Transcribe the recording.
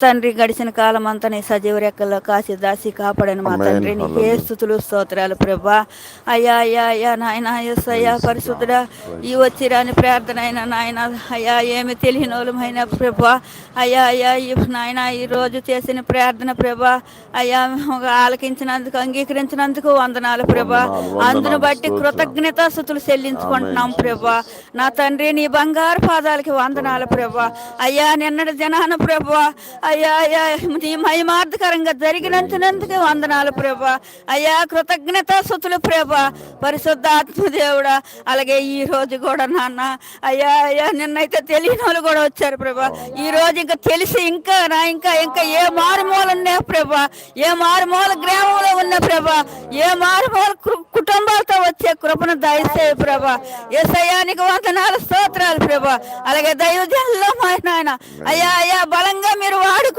తండ్రి గడిచిన కాలం అంతా నీ సజీవ రెక్కల్లో కాసి దాసి కాపాడని మా ఆమేన్. తండ్రి నీకే హల్లెలూయా. స్తుతులు స్తోత్రాలు ప్రభా. అయ్యా అయ్యా అయ్యా నాయన యేసయ్యా ప్రైజ్ పరిశుద్ధుడా, లార్డ్. ఈ ప్రైజ్ లార్డ్. వచ్చిరాని ప్రార్థన అయినా నాయన అయ్యా ఏమి తెలియని వాళ్ళమైన ప్రభా. అయ్యా అయ్యా నాయన ఈరోజు చేసిన ప్రార్థన ప్రభా అయ్యా ఆలకించినందుకు అంగీకరించినందుకు వందనాలు ప్రభా. వందనాలు, అందును వందనాలు, బట్టి స్తోత్రం. కృతజ్ఞతాస్తుతులు ఆమేన్ చెల్లించుకుంటున్నాం ప్రభా. జీసస్. నా తండ్రి నీ బంగారు పాదాలకి వందనాలు స్తోత్రం ప్రభా. జీసస్. అయ్యా నిన్నటి జనాన ప్రభా అయ్యా అయ్యా నీ మహిమార్థకరంగా జరిగినందుకే జీసస్. వందనాలు ప్రభా. అయ్యా కృతజ్ఞతాస్తుతులు ప్రభా. పరిశుద్ధ ఆత్మదేవుడా, అలాగే ఈ రోజు కూడా నాన్న అయ్యా అయ్యా నిన్నైతే తెలియని వాళ్ళు కూడా వచ్చారు ప్రభా. ఈ రోజు ఇంకా తెలిసి ఇంకా ఇంకా ఇంకా ఏ మారుమూల ఉన్నా ప్రభా, ఏ మారుమూల గ్రామంలో ఉన్న ప్రభా, ఏ మారుమూల కుటుంబాలతో వచ్చే కృపను దయచేయ ప్రభా. యేసయ్యానికి వందనాలు స్తోత్రాలు ప్రభా. అలాగే దైవజనుల్లో నాయన అయ్యా అయ్యా బలంగా మీరు